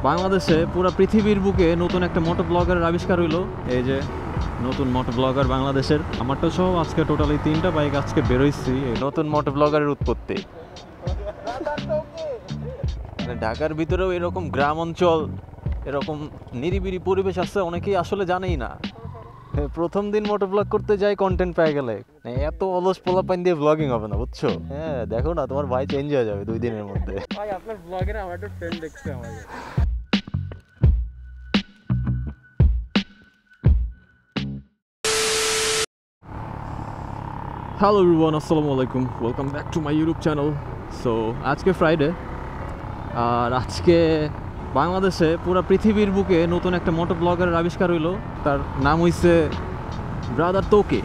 বাংলাদেশে পুরো পৃথিবীর বুকে নতুন একটা মোটো ব্লগারের আবিষ্কার হইলো। এই যে নতুন মোটো ব্লগার বাংলাদেশের, আমারটা সহ আজকে টোটালি 3টা বাইক আজকে বেরোইছি। এই নতুন মোটো ব্লগারের উৎপত্তি ঢাকার ভিতরেও এরকম গ্রাম অঞ্চল, এরকম নিরিবিলি পরিবেশ আছে, অনেকেই আসলে জানেই না। প্রথম দিন মোটো ব্লগ করতে যাই কন্টেন্ট পেয়ে গেলে এত অলস পোলাপাইন দিয়ে ব্লগিং হবে না, বুঝছো? হ্যাঁ দেখো না, তোমার ভাই চেঞ্জ হয়ে যাবে 2 দিনের মধ্যে। ভাই আপনার ব্লগের আমার একটা ফ্রেন্ড দেখছে আমাকে। হ্যালো এভরিওয়ান, আসসালামু আলাইকুম, welcome back to my YouTube channel. So আজকে ফ্রাইডে, আর আজকে বাংলাদেশে পুরো পৃথিবীর বুকে নতুন একটা মোটো ব্লগারের আবিষ্কার হইলো। তার নাম হইছে ব্রাদার তোকে।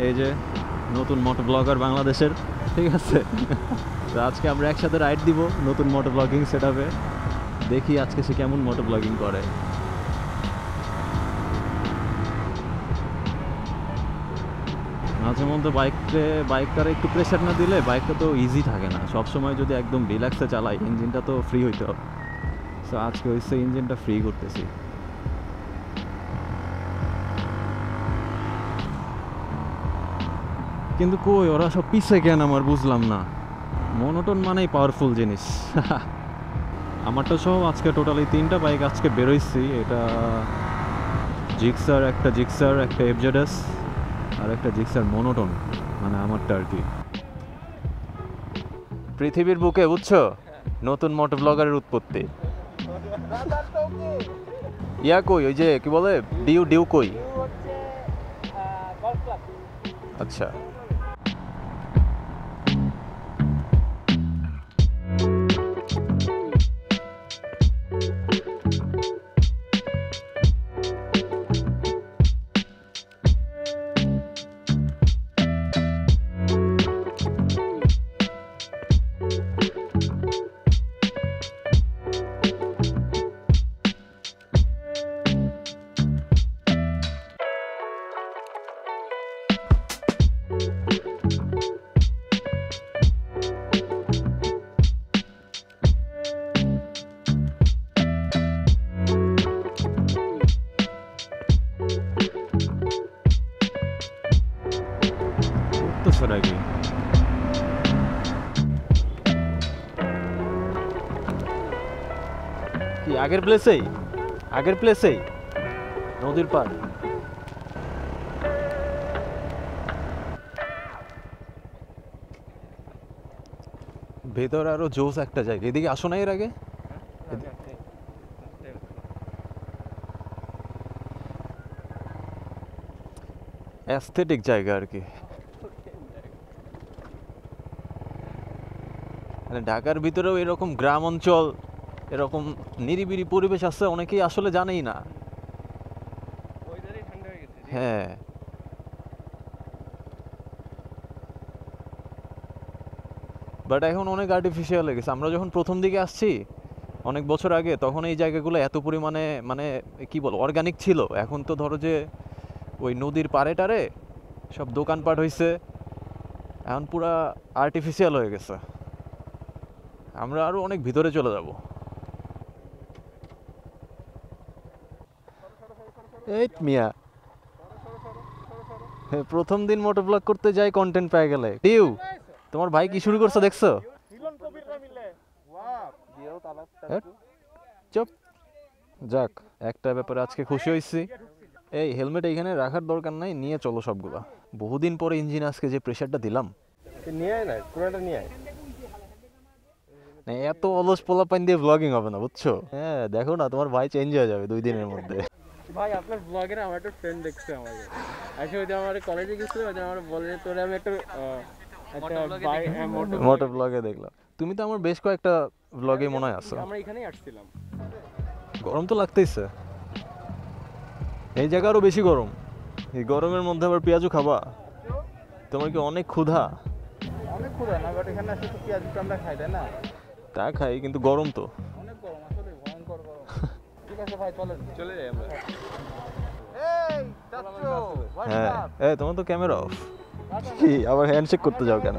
এই যে নতুন মোটো ব্লগার বাংলাদেশের, ঠিক আছে? তো আজকে আমরা একসাথে রাইড দিব নতুন মোটো ব্লগিং সেট আপে। দেখি আজকে সে কেমন মোটো ব্লগিং করে। মাঝে মধ্যে বাইকটারে একটু প্রেশার না দিলে বাইকটা তো ইজি থাকে না। সবসময় যদি একদম রিল্যাক্সে চালাই, ইঞ্জিনটা তো ফ্রি হইতে হবে। সো আজকে হচ্ছে ইঞ্জিনটা ফ্রি করতেছি। কিন্তু কই ওরা সব পিছে কেন আমার বুঝলাম না। মনোটন মানেই পাওয়ারফুল জিনিস। আমারটা সহ আজকে টোটালি 3টা বাইক আজকে বেরোইছি। এটা জিক্সার, একটা এফজেডএস, আর একটা জিক্সার মনোটন, মানে আমারটা আর কি। পৃথিবীর বুকে, বুঝছো, নতুন মোটো ব্লগারের উৎপত্তি। ইয়া কই, ওই যে কি বলে, ডিউ কই? আচ্ছা, নাকি কি আগের প্লেসেই নদীর পার। ভেতর আরো জোস একটা জায়গা। এদিকে আসো না এর আগে? অ্যাস্থেটিক জায়গা আর কি। মানে ঢাকার ভিতরেও এরকম গ্রাম অঞ্চল, এরকম নিরিবিলি পরিবেশ আছে, অনেকেই আসলে জানেই না। হ্যাঁ, বাট এখন অনেক আর্টিফিশিয়াল হয়ে গেছে। আমরা যখন প্রথম দিকে আসছি অনেক বছর আগে, তখন এই জায়গাগুলো এত পরিমাণে, মানে কি বল, অর্গানিক ছিল। এখন তো ধরো যে ওই নদীর পাড়ে টারে সব দোকানপাট হয়েছে, এখন পুরা আর্টিফিশিয়াল হয়ে গেছে। আমরা আরো অনেক ভিতরে চলে যাব। এই মিয়া, প্রথম দিন মোটো ব্লগ করতে যাই কন্টেন্ট পেয়ে গেলে। ডিউ, তোমার ভাই কি শুরু করছে দেখছো? চুপ, যাক, একটা ব্যাপারে আজকে খুশি হয়েছি। এই হেলমেট এইখানে রাখার দরকার নাই, নিয়ে চলো সবগুলা। বহুদিন পরে ইঞ্জিন আজকে যে প্রেসারটা দিলাম, এত অলস পোলাপাইন দিয়ে ব্লগিং হবে না, বুঝছো? হ্যাঁ দেখো না, তোমার ভাই চেঞ্জ হয়ে যাবে 2 দিনের মধ্যে। ভাই আপনার ব্লগের আমার একটা ফ্রেন্ড দেখছে আমাকে। আচ্ছা, ওই যে আমার কলেজে গেছিল, ওই যে আমার বলে তোরে আমি একটা মোটো ব্লগে দেখলাম। তুমি তো আমার বেশ কয়েকটা ব্লগে মনে হয় আছো। আমরা এখানেই আসছিলাম। গরম তো লাগতেইছে, এই জায়গা আরো বেশি গরম। এই গরমের মধ্যে আবার পেঁয়াজু খাবা? তোমার কি অনেক ক্ষুধা? অনেক ক্ষুধা না, বাট এখানে আসলে তো পেঁয়াজ আমরা খাই, তাই না? তা খাই, কিন্তু গরম তো অনেক গরম, আসলে ভয়ঙ্কর গরম। ঠিক আছে ভাই, চলে যাই আমরা। হ্যাঁ, এই তোমার তো ক্যামেরা অফ, কি আবার হ্যান্ডশেক করতে যাও কেন?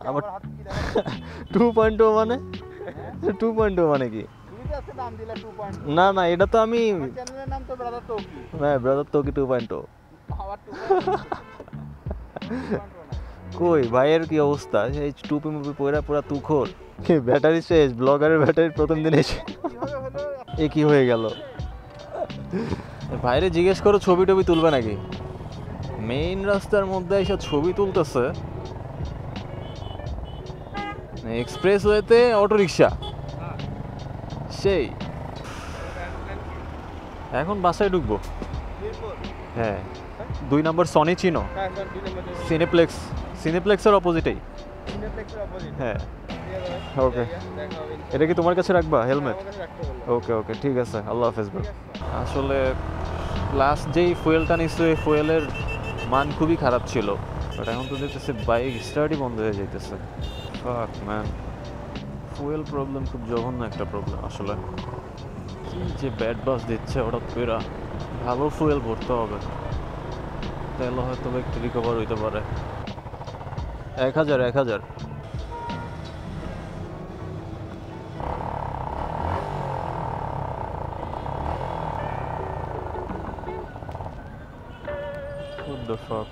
আবার 2.0 মানে 2.0 মানে কি? না না, এটা তো আমি হ্যাঁ ব্রাদার তোকি 2.0। কই ভাইয়ের কি অবস্থা? এই টুপি মুপি পরে পুরা তুখোর, ব্যাটারি শেষ, ব্লগারের ব্যাটারি প্রথম দিন এসে এ কি হয়ে গেল? বাইরে জিজ্ঞেস করো ছবি টবি তুলবে নাকি? মেইন রাস্তার মধ্যে এসে ছবি তুলতেছে, এক্সপ্রেস ওয়েতে অটো রিক্সা সেই। এখন বাসায় ঢুকবো। হ্যাঁ 2 নম্বর সনি চিনো? সিনেপ্লেক্স, সিনেপ্লেক্সের অপোজিটেই। হ্যাঁ ওকে, এটা কি তোমার কাছে রাখবা হেলমেট? ওকে ওকে ঠিক আছে, আল্লাহ হাফেজ ব্রো। আসলে লাস্ট যেই ফুয়েলটা নিচ্ছে এই ফুয়েলের মান খুবই খারাপ ছিল, বাট এখন তো দেখতেছি বাইক স্টার্টই বন্ধ হয়ে যাইতেছে। ফাক ম্যান, ফুয়েল প্রবলেম খুব জঘন্য একটা প্রবলেম আসলে। কি যে ব্যাড বাস দিচ্ছে হঠাৎ করে, ভালো ফুয়েল ভরতে হবে, তাহলে হয়তো একটু রিকভার হইতে পারে। 1000 What the fuck?